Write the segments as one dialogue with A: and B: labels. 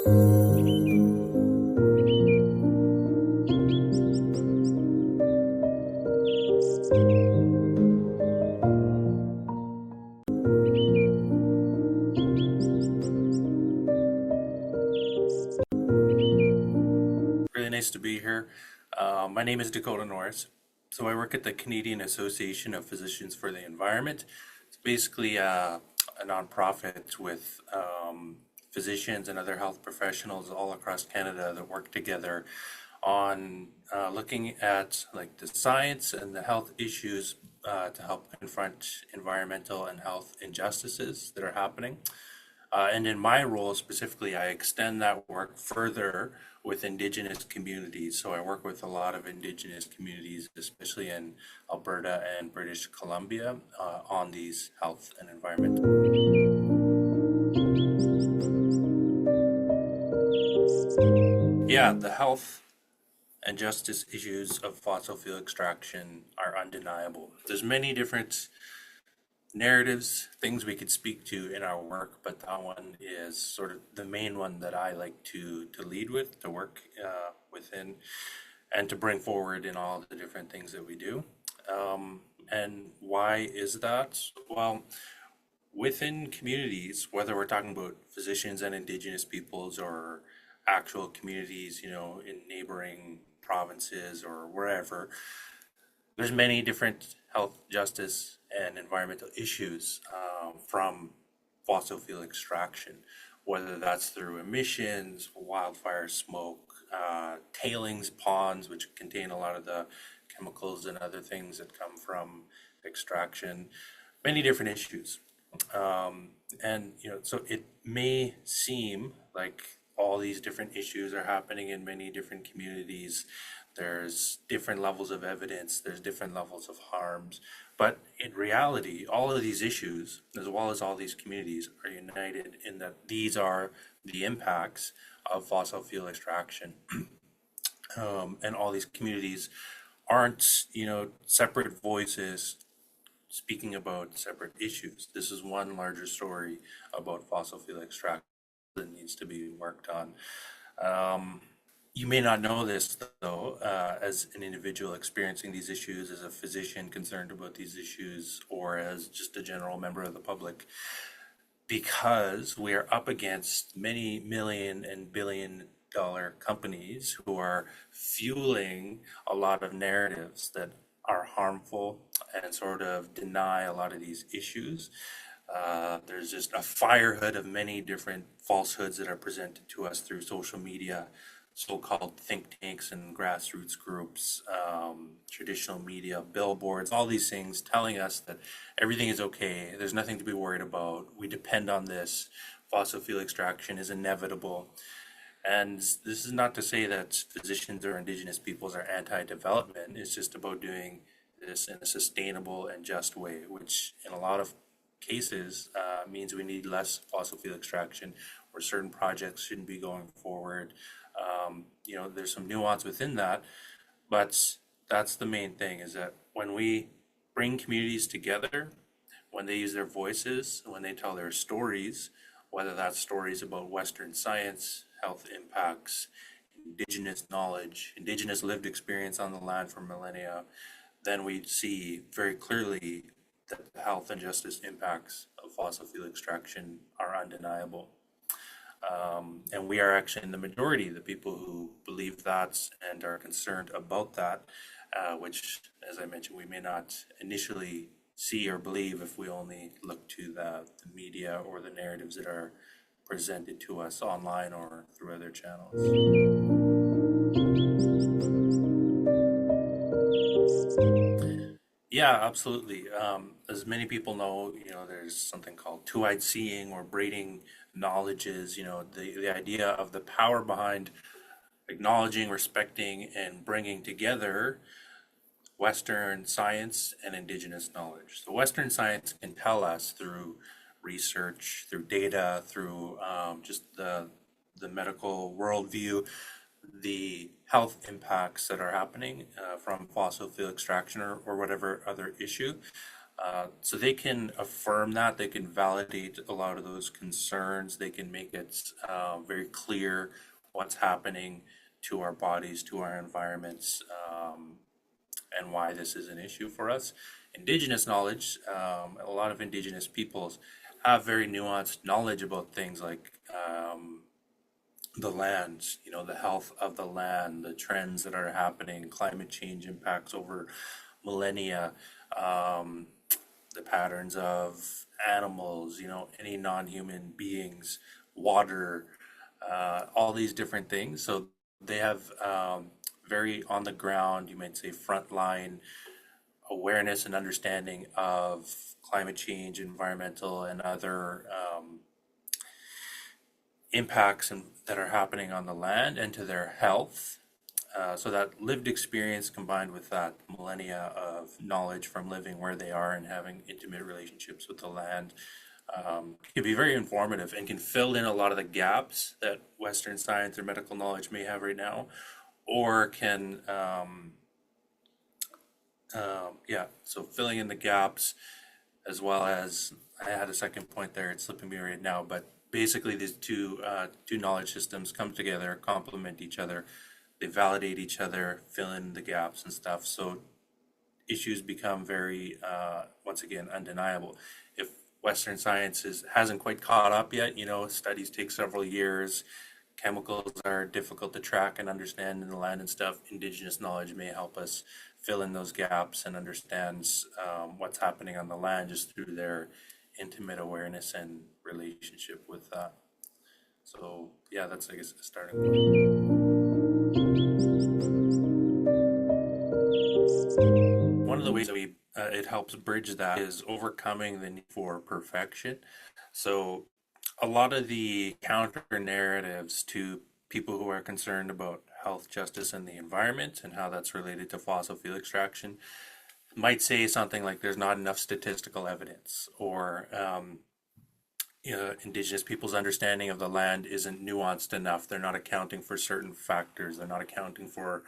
A: Really nice to be here. My name is Dakota Norris. So I work at the Canadian Association of Physicians for the Environment. It's basically a nonprofit with physicians and other health professionals all across Canada that work together on looking at like the science and the health issues to help confront environmental and health injustices that are happening. And in my role specifically, I extend that work further with Indigenous communities. So I work with a lot of Indigenous communities, especially in Alberta and British Columbia, on these health and environment. Yeah, the health and justice issues of fossil fuel extraction are undeniable. There's many different narratives, things we could speak to in our work, but that one is sort of the main one that I like to lead with, to work within, and to bring forward in all the different things that we do. And why is that? Well, within communities, whether we're talking about physicians and Indigenous peoples or actual communities, in neighboring provinces or wherever, there's many different health, justice, and environmental issues from fossil fuel extraction, whether that's through emissions, wildfire smoke, tailings ponds, which contain a lot of the chemicals and other things that come from extraction, many different issues. So it may seem like all these different issues are happening in many different communities. There's different levels of evidence, there's different levels of harms. But in reality, all of these issues, as well as all these communities, are united in that these are the impacts of fossil fuel extraction. And all these communities aren't, separate voices speaking about separate issues. This is one larger story about fossil fuel extraction that needs to be worked on. You may not know this, though, as an individual experiencing these issues, as a physician concerned about these issues, or as just a general member of the public, because we are up against many million and billion-dollar companies who are fueling a lot of narratives that are harmful and sort of deny a lot of these issues. There's just a fire hood of many different falsehoods that are presented to us through social media, so-called think tanks and grassroots groups, traditional media, billboards, all these things telling us that everything is okay, there's nothing to be worried about, we depend on this, fossil fuel extraction is inevitable. And this is not to say that physicians or Indigenous peoples are anti-development, it's just about doing this in a sustainable and just way, which in a lot of cases means we need less fossil fuel extraction, or certain projects shouldn't be going forward. There's some nuance within that, but that's the main thing, is that when we bring communities together, when they use their voices, when they tell their stories, whether that's stories about Western science, health impacts, Indigenous knowledge, Indigenous lived experience on the land for millennia, then we see very clearly that the health and justice impacts of fossil fuel extraction are undeniable. And we are actually in the majority, the people who believe that and are concerned about that, which, as I mentioned, we may not initially see or believe if we only look to the media or the narratives that are presented to us online or through other channels. Yeah, absolutely. As many people know, there's something called two-eyed seeing or braiding knowledges, the idea of the power behind acknowledging, respecting, and bringing together Western science and Indigenous knowledge. So Western science can tell us through research, through data, through just the medical worldview, the health impacts that are happening from fossil fuel extraction or whatever other issue. So they can affirm that, they can validate a lot of those concerns, they can make it very clear what's happening to our bodies, to our environments, and why this is an issue for us. Indigenous knowledge, a lot of Indigenous peoples have very nuanced knowledge about things like the land, the health of the land, the trends that are happening, climate change impacts over millennia, um, the patterns of animals, any non-human beings, water, all these different things. So they have very on the ground, you might say frontline awareness and understanding of climate change, environmental, and other impacts that are happening on the land and to their health. So that lived experience combined with that millennia of knowledge from living where they are and having intimate relationships with the land can be very informative and can fill in a lot of the gaps that Western science or medical knowledge may have right now, or can, yeah, so filling in the gaps as well as I had a second point there. It's slipping me right now, but basically these two knowledge systems come together, complement each other. They validate each other, fill in the gaps and stuff. So issues become very, once again, undeniable. If Western science hasn't quite caught up yet, studies take several years. Chemicals are difficult to track and understand in the land and stuff. Indigenous knowledge may help us fill in those gaps and understands what's happening on the land just through their intimate awareness and relationship with that. So yeah, that's I guess a starting point. One of the ways that it helps bridge that is overcoming the need for perfection. So a lot of the counter narratives to people who are concerned about health, justice, and the environment and how that's related to fossil fuel extraction might say something like there's not enough statistical evidence, or Indigenous people's understanding of the land isn't nuanced enough. They're not accounting for certain factors. They're not accounting for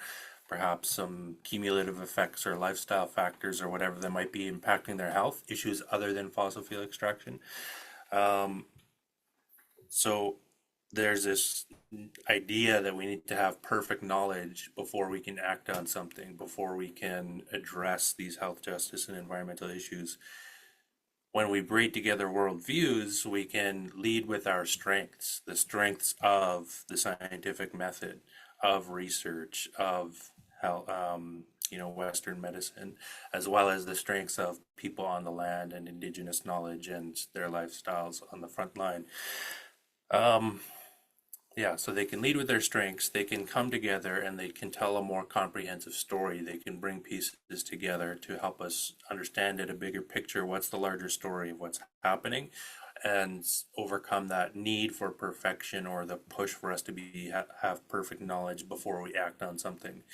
A: perhaps some cumulative effects or lifestyle factors or whatever that might be impacting their health issues other than fossil fuel extraction. Um, so there's this idea that we need to have perfect knowledge before we can act on something, before we can address these health, justice, and environmental issues. When we braid together worldviews, we can lead with our strengths, the strengths of the scientific method, of research, of how, Western medicine, as well as the strengths of people on the land and indigenous knowledge and their lifestyles on the front line. Um, yeah, so they can lead with their strengths, they can come together and they can tell a more comprehensive story. They can bring pieces together to help us understand at a bigger picture what's the larger story of what's happening and overcome that need for perfection or the push for us to have perfect knowledge before we act on something.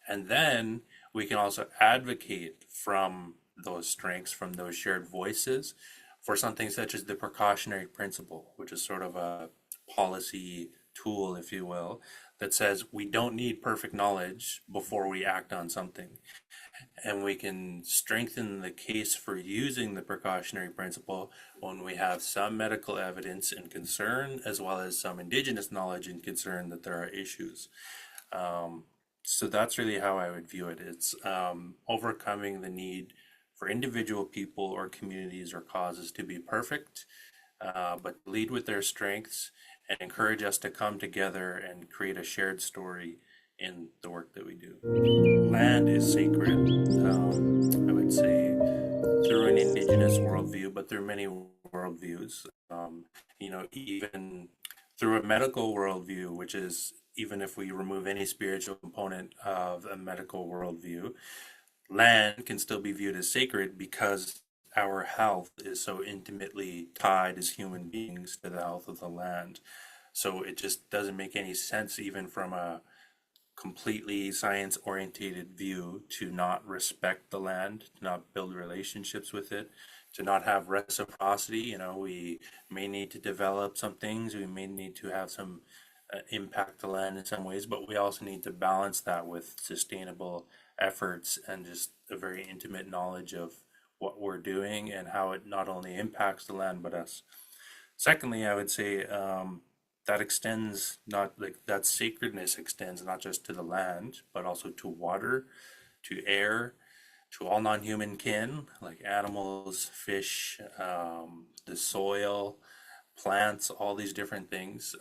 A: And then we can also advocate from those strengths, from those shared voices, for something such as the precautionary principle, which is sort of a policy tool, if you will, that says we don't need perfect knowledge before we act on something. And we can strengthen the case for using the precautionary principle when we have some medical evidence and concern, as well as some indigenous knowledge and concern that there are issues. Um, so that's really how I would view it. It's overcoming the need for individual people or communities or causes to be perfect, but lead with their strengths and encourage us to come together and create a shared story in the work that we do. Land is sacred, I would say, through an indigenous worldview, but through many worldviews. Even through a medical worldview, which is even if we remove any spiritual component of a medical worldview, land can still be viewed as sacred because our health is so intimately tied as human beings to the health of the land. So it just doesn't make any sense, even from a completely science oriented view, to not respect the land, to not build relationships with it, to not have reciprocity. We may need to develop some things, we may need to have some impact the land in some ways, but we also need to balance that with sustainable efforts and just a very intimate knowledge of what we're doing and how it not only impacts the land but us. Secondly, I would say that extends not like that sacredness extends not just to the land, but also to water, to air, to all non-human kin, like animals, fish, the soil, plants, all these different things.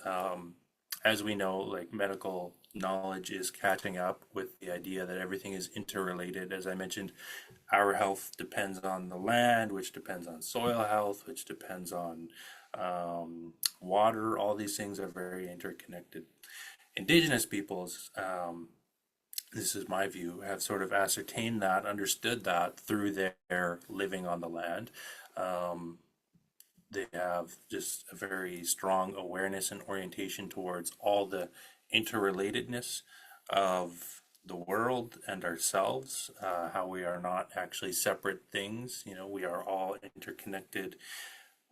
A: As we know, like medical knowledge is catching up with the idea that everything is interrelated. As I mentioned, our health depends on the land, which depends on soil health, which depends on water. All these things are very interconnected. Indigenous peoples, this is my view, have sort of ascertained that, understood that through their living on the land. Um, they have just a very strong awareness and orientation towards all the interrelatedness of the world and ourselves, how we are not actually separate things. You know, we are all interconnected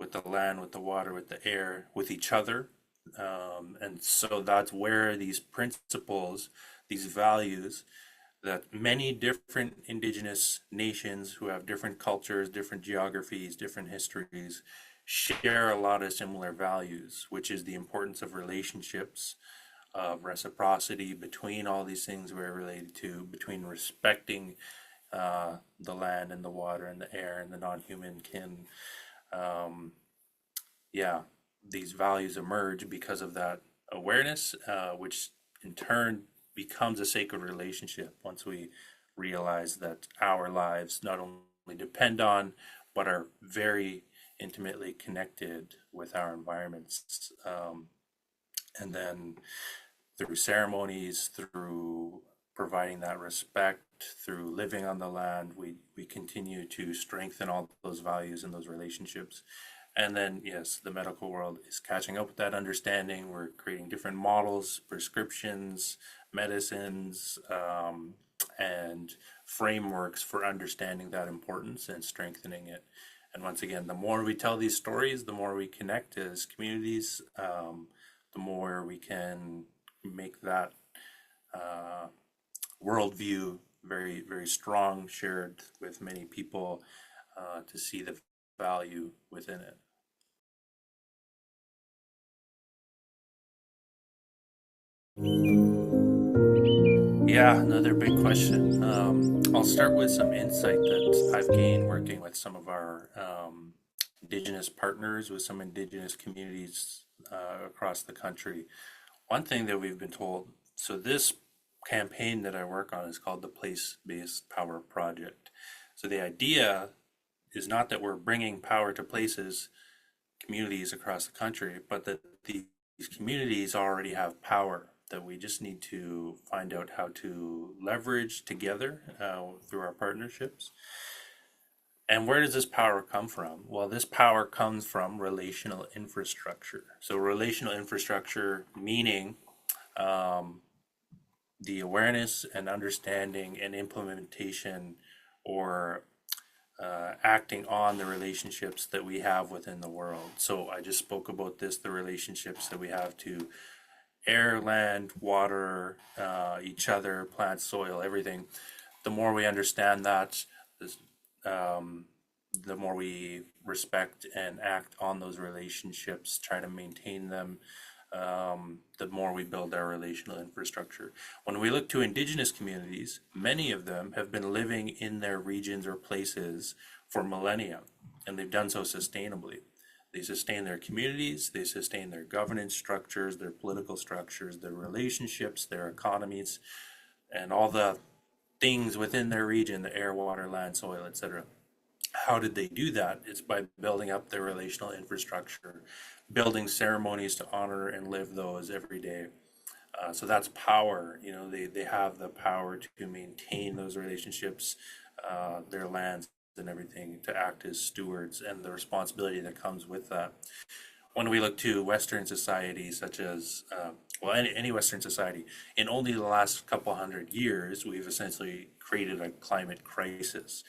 A: with the land, with the water, with the air, with each other. And so that's where these principles, these values that many different indigenous nations who have different cultures, different geographies, different histories share a lot of similar values, which is the importance of relationships, of reciprocity between all these things we're related to, between respecting the land and the water and the air and the non-human kin. Um, yeah, these values emerge because of that awareness, which in turn becomes a sacred relationship once we realize that our lives not only depend on, but are very intimately connected with our environments. And then through ceremonies, through providing that respect, through living on the land, we continue to strengthen all those values and those relationships. And then, yes, the medical world is catching up with that understanding. We're creating different models, prescriptions, medicines, and frameworks for understanding that importance and strengthening it. And once again, the more we tell these stories, the more we connect as communities, the more we can make that uh, worldview very, very strong, shared with many people to see the value within it. Yeah, another big question. I'll start with some insight that I've gained working with some of our Indigenous partners, with some Indigenous communities across the country. One thing that we've been told, so this campaign that I work on is called the Place-Based Power Project. So the idea is not that we're bringing power to places, communities across the country, but that these communities already have power that we just need to find out how to leverage together through our partnerships. And where does this power come from? Well, this power comes from relational infrastructure. So, relational infrastructure meaning um, the awareness and understanding and implementation or acting on the relationships that we have within the world. So, I just spoke about this, the relationships that we have to air, land, water, each other, plants, soil, everything. The more we understand that, this, um, the more we respect and act on those relationships, try to maintain them, the more we build our relational infrastructure. When we look to Indigenous communities, many of them have been living in their regions or places for millennia, and they've done so sustainably. They sustain their communities, they sustain their governance structures, their political structures, their relationships, their economies, and all the things within their region, the air, water, land, soil, etc. How did they do that? It's by building up their relational infrastructure, building ceremonies to honor and live those every day. So that's power. You know, they have the power to maintain those relationships, their lands and everything, to act as stewards and the responsibility that comes with that. When we look to Western societies, such as, well, any Western society, in only the last couple hundred years, we've essentially created a climate crisis.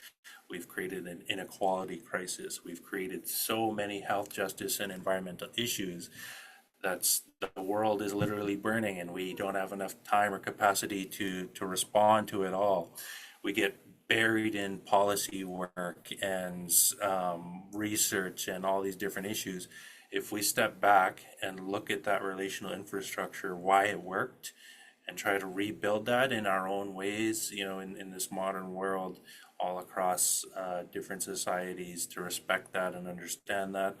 A: We've created an inequality crisis. We've created so many health, justice, and environmental issues that's the world is literally burning, and we don't have enough time or capacity to respond to it all. We get buried in policy work and research and all these different issues. If we step back and look at that relational infrastructure, why it worked, and try to rebuild that in our own ways, in this modern world, all across different societies, to respect that and understand that,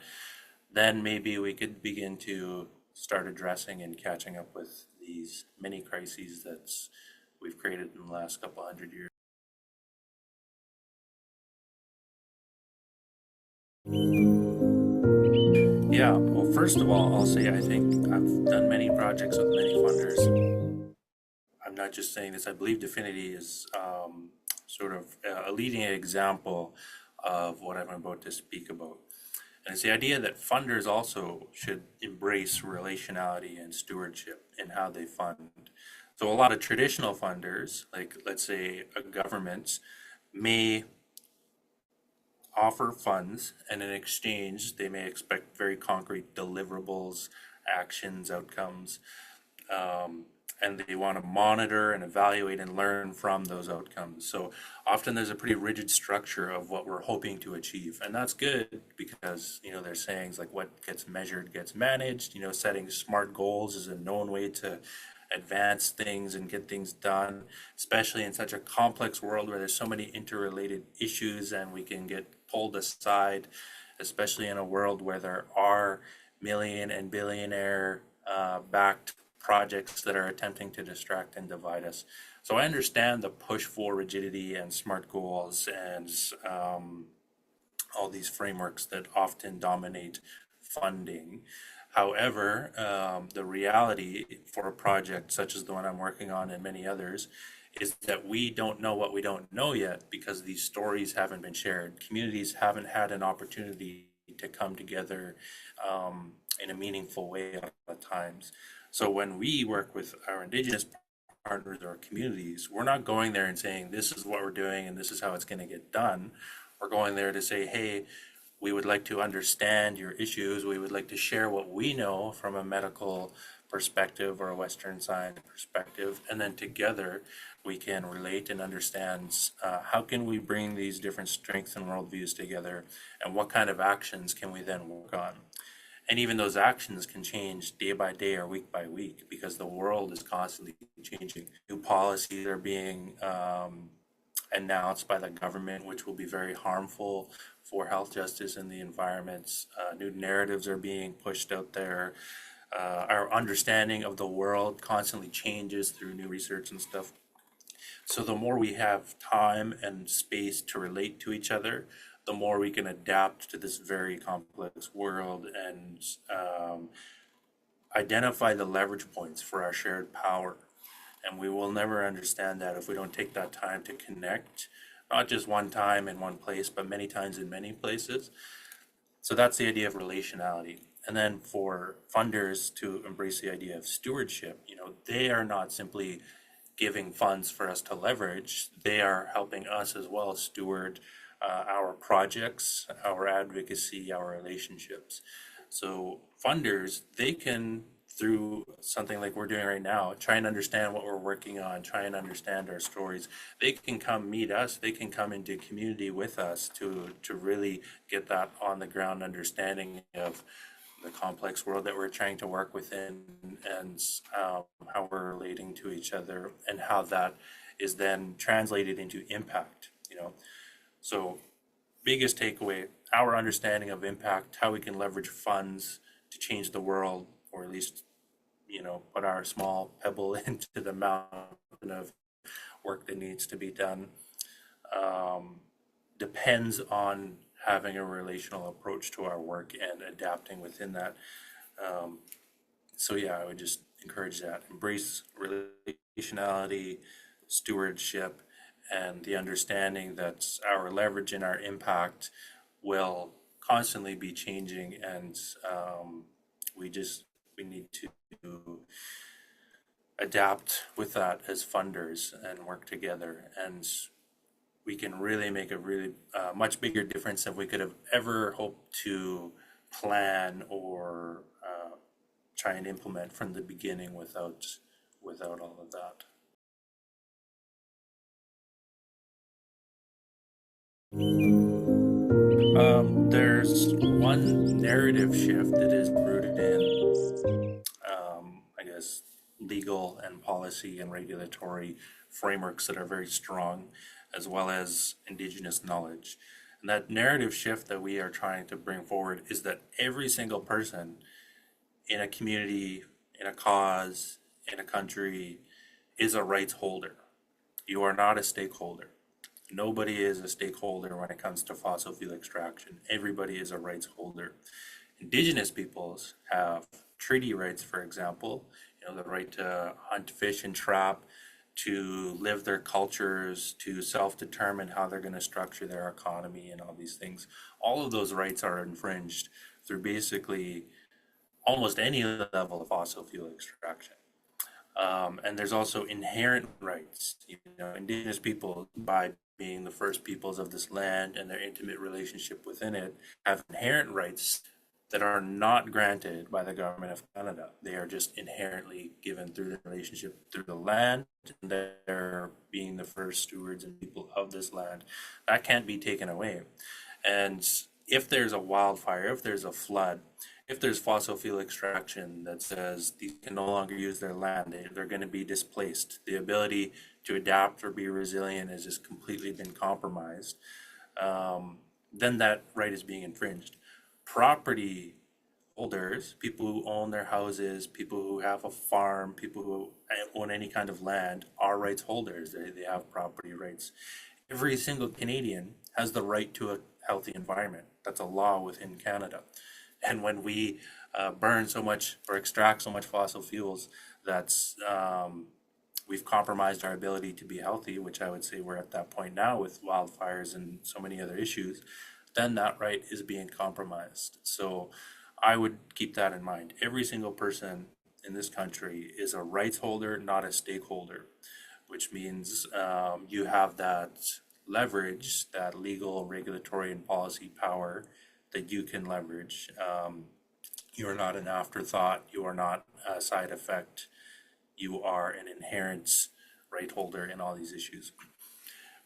A: then maybe we could begin to start addressing and catching up with these many crises that we've created in the last couple hundred years. Yeah, well, first of all, I'll say I think I've done many projects with many funders. I'm not just saying this, I believe Definity is sort of a leading example of what I'm about to speak about. And it's the idea that funders also should embrace relationality and stewardship in how they fund. So a lot of traditional funders, like let's say a government, may offer funds, and in exchange, they may expect very concrete deliverables, actions, outcomes, and they want to monitor and evaluate and learn from those outcomes. So often there's a pretty rigid structure of what we're hoping to achieve, and that's good because there's sayings like what gets measured gets managed. Setting smart goals is a known way to advance things and get things done, especially in such a complex world where there's so many interrelated issues and we can get pulled aside, especially in a world where there are million and billionaire backed projects that are attempting to distract and divide us. So I understand the push for rigidity and smart goals and all these frameworks that often dominate funding. However, the reality for a project such as the one I'm working on and many others is that we don't know what we don't know yet because these stories haven't been shared. Communities haven't had an opportunity to come together in a meaningful way at times. So when we work with our Indigenous partners or communities, we're not going there and saying, this is what we're doing and this is how it's going to get done. We're going there to say, hey, we would like to understand your issues. We would like to share what we know from a medical perspective or a Western science perspective. And then together we can relate and understand how can we bring these different strengths and worldviews together, and what kind of actions can we then work on. And even those actions can change day by day or week by week because the world is constantly changing. New policies are being announced by the government, which will be very harmful for health justice and the environment. New narratives are being pushed out there. Our understanding of the world constantly changes through new research and stuff. So the more we have time and space to relate to each other, the more we can adapt to this very complex world and identify the leverage points for our shared power. And we will never understand that if we don't take that time to connect, not just one time in one place, but many times in many places. So that's the idea of relationality. And then for funders to embrace the idea of stewardship, they are not simply giving funds for us to leverage, they are helping us as well steward our projects, our advocacy, our relationships. So funders, they can, through something like we're doing right now, try and understand what we're working on, try and understand our stories. They can come meet us, they can come into community with us to really get that on the ground understanding of the complex world that we're trying to work within, and how we're relating to each other, and how that is then translated into impact. So biggest takeaway, our understanding of impact, how we can leverage funds to change the world, or at least put our small pebble into the mountain of work that needs to be done, depends on having a relational approach to our work and adapting within that. So yeah, I would just encourage that. Embrace relationality, stewardship, and the understanding that our leverage and our impact will constantly be changing, and we need to adapt with that as funders and work together, and we can really make a really much bigger difference than we could have ever hoped to plan or try and implement from the beginning without all of that. There's one narrative shift that is rooted in, I guess, legal and policy and regulatory frameworks that are very strong, as well as indigenous knowledge. And that narrative shift that we are trying to bring forward is that every single person in a community, in a cause, in a country is a rights holder. You are not a stakeholder. Nobody is a stakeholder when it comes to fossil fuel extraction. Everybody is a rights holder. Indigenous peoples have treaty rights, for example, the right to hunt, fish, and trap, to live their cultures, to self-determine how they're going to structure their economy and all these things. All of those rights are infringed through basically almost any level of fossil fuel extraction. And there's also inherent rights. Indigenous people, by being the first peoples of this land and their intimate relationship within it, have inherent rights that are not granted by the government of Canada. They are just inherently given through the relationship through the land, and they're being the first stewards and people of this land. That can't be taken away. And if there's a wildfire, if there's a flood, if there's fossil fuel extraction that says these can no longer use their land, they're going to be displaced. The ability to adapt or be resilient has just completely been compromised. Then that right is being infringed. Property holders, people who own their houses, people who have a farm, people who own any kind of land are rights holders. They have property rights. Every single Canadian has the right to a healthy environment. That's a law within Canada. And when we burn so much or extract so much fossil fuels, that's we've compromised our ability to be healthy, which I would say we're at that point now with wildfires and so many other issues. Then that right is being compromised. So I would keep that in mind. Every single person in this country is a rights holder, not a stakeholder, which means you have that leverage, that legal, regulatory, and policy power that you can leverage. You are not an afterthought. You are not a side effect. You are an inherent right holder in all these issues,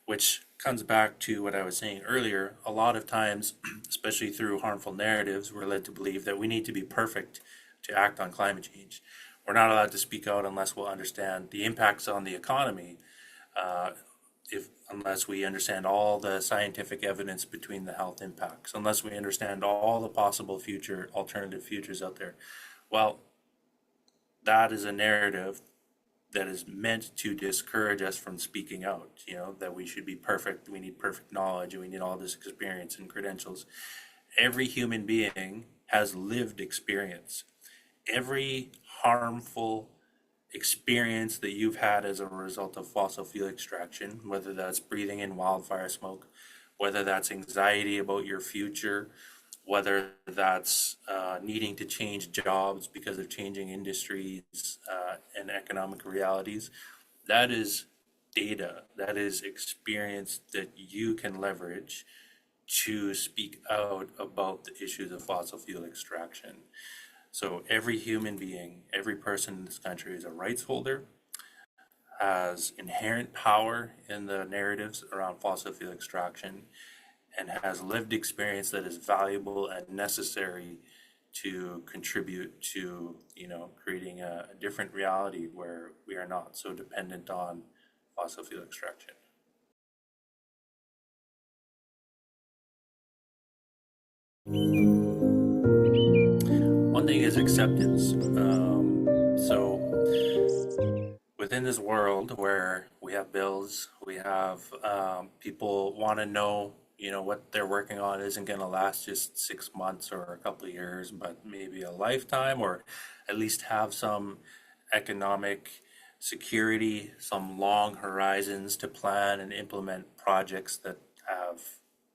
A: which comes back to what I was saying earlier. A lot of times, especially through harmful narratives, we're led to believe that we need to be perfect to act on climate change. We're not allowed to speak out unless we'll understand the impacts on the economy, uh, if unless we understand all the scientific evidence between the health impacts, unless we understand all the possible future alternative futures out there. Well, that is a narrative that is meant to discourage us from speaking out, that we should be perfect, we need perfect knowledge, and we need all this experience and credentials. Every human being has lived experience. Every harmful experience that you've had as a result of fossil fuel extraction, whether that's breathing in wildfire smoke, whether that's anxiety about your future, whether that's needing to change jobs because of changing industries and economic realities, that is data, that is experience that you can leverage to speak out about the issues of fossil fuel extraction. So every human being, every person in this country is a rights holder, has inherent power in the narratives around fossil fuel extraction, and has lived experience that is valuable and necessary to contribute to, creating a different reality where we are not so dependent on fossil fuel extraction. One thing is acceptance. So within this world where we have bills, we have people want to know, what they're working on isn't going to last just 6 months or a couple of years, but maybe a lifetime, or at least have some economic security, some long horizons to plan and implement projects that have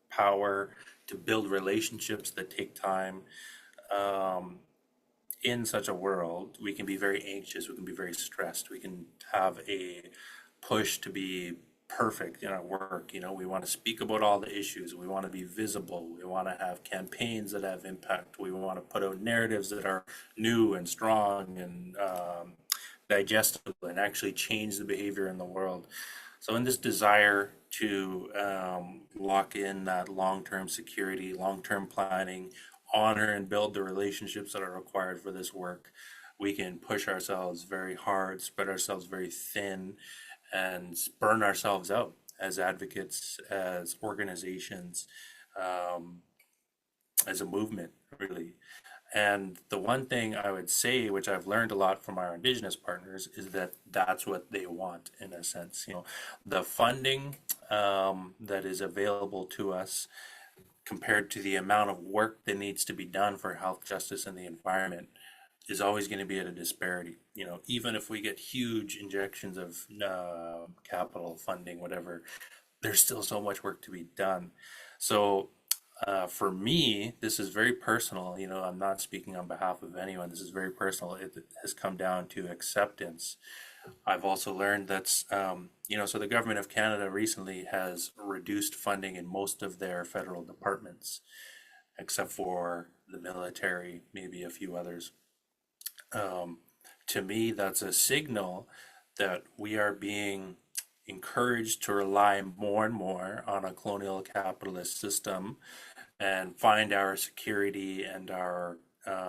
A: power to build relationships that take time. Um, in such a world, we can be very anxious, we can be very stressed, we can have a push to be perfect in our work. We want to speak about all the issues, we want to be visible, we want to have campaigns that have impact, we want to put out narratives that are new and strong and digestible and actually change the behavior in the world. So in this desire to lock in that long-term security, long-term planning, honor and build the relationships that are required for this work, we can push ourselves very hard, spread ourselves very thin, and burn ourselves out as advocates, as organizations, um, as a movement, really. And the one thing I would say, which I've learned a lot from our Indigenous partners, is that that's what they want in a sense. You know, the funding that is available to us compared to the amount of work that needs to be done for health, justice, and the environment is always going to be at a disparity. You know, even if we get huge injections of capital funding, whatever, there's still so much work to be done. So for me, this is very personal. You know, I'm not speaking on behalf of anyone. This is very personal. It has come down to acceptance. I've also learned that's, you know, so the government of Canada recently has reduced funding in most of their federal departments, except for the military, maybe a few others. Um, to me, that's a signal that we are being encouraged to rely more and more on a colonial capitalist system and find our security and our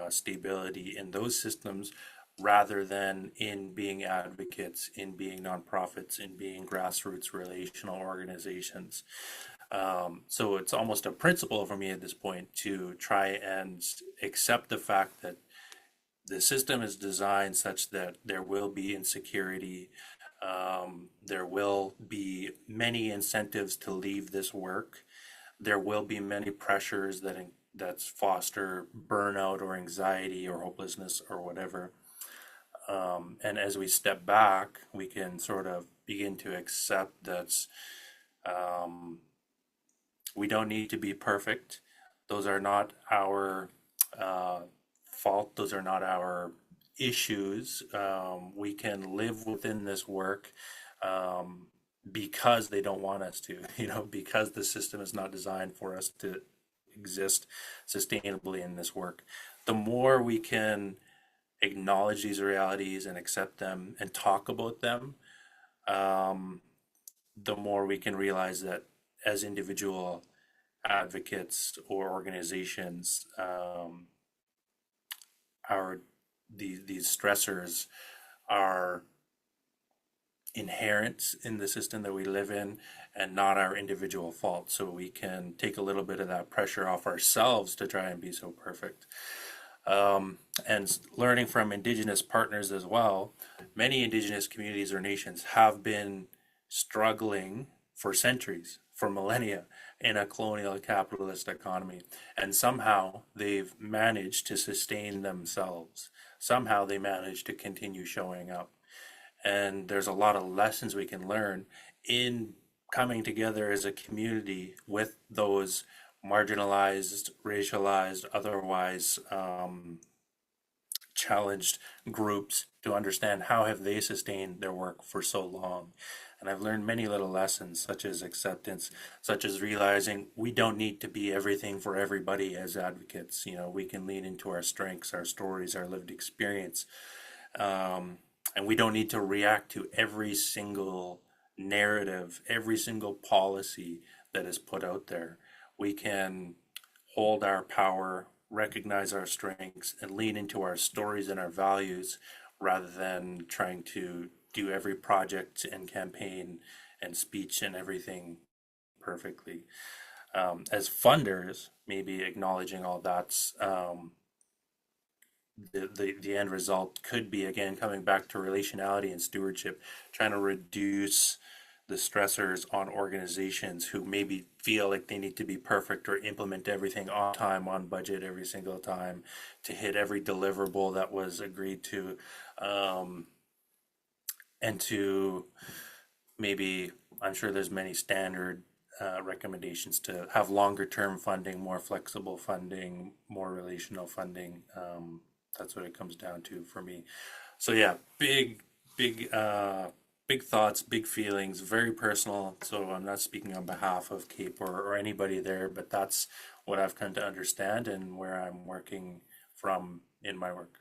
A: stability in those systems rather than in being advocates, in being nonprofits, in being grassroots relational organizations. So it's almost a principle for me at this point to try and accept the fact that the system is designed such that there will be insecurity. There will be many incentives to leave this work. There will be many pressures that's foster burnout or anxiety or hopelessness or whatever. And as we step back, we can sort of begin to accept that um, we don't need to be perfect. Those are not our uh, fault. Those are not our issues. We can live within this work um, because they don't want us to, you know, because the system is not designed for us to exist sustainably in this work. The more we can acknowledge these realities and accept them and talk about them, um, the more we can realize that as individual advocates or organizations, our these stressors are inherent in the system that we live in and not our individual fault. So we can take a little bit of that pressure off ourselves to try and be so perfect. And learning from Indigenous partners as well, many Indigenous communities or nations have been struggling for centuries, for millennia, in a colonial capitalist economy. And somehow they've managed to sustain themselves. Somehow they managed to continue showing up. And there's a lot of lessons we can learn in coming together as a community with those marginalized, racialized, otherwise challenged groups to understand how have they sustained their work for so long. And I've learned many little lessons, such as acceptance, such as realizing we don't need to be everything for everybody as advocates. You know, we can lean into our strengths, our stories, our lived experience. And we don't need to react to every single narrative, every single policy that is put out there. We can hold our power, recognize our strengths, and lean into our stories and our values rather than trying to do every project and campaign and speech and everything perfectly. As funders, maybe acknowledging all that's the end result could be, again, coming back to relationality and stewardship, trying to reduce the stressors on organizations who maybe feel like they need to be perfect or implement everything on time, on budget every single time, to hit every deliverable that was agreed to, um, and to maybe, I'm sure there's many standard recommendations to have longer term funding, more flexible funding, more relational funding. That's what it comes down to for me. So yeah, big, big thoughts, big feelings, very personal. So I'm not speaking on behalf of Cape or anybody there, but that's what I've come to understand and where I'm working from in my work.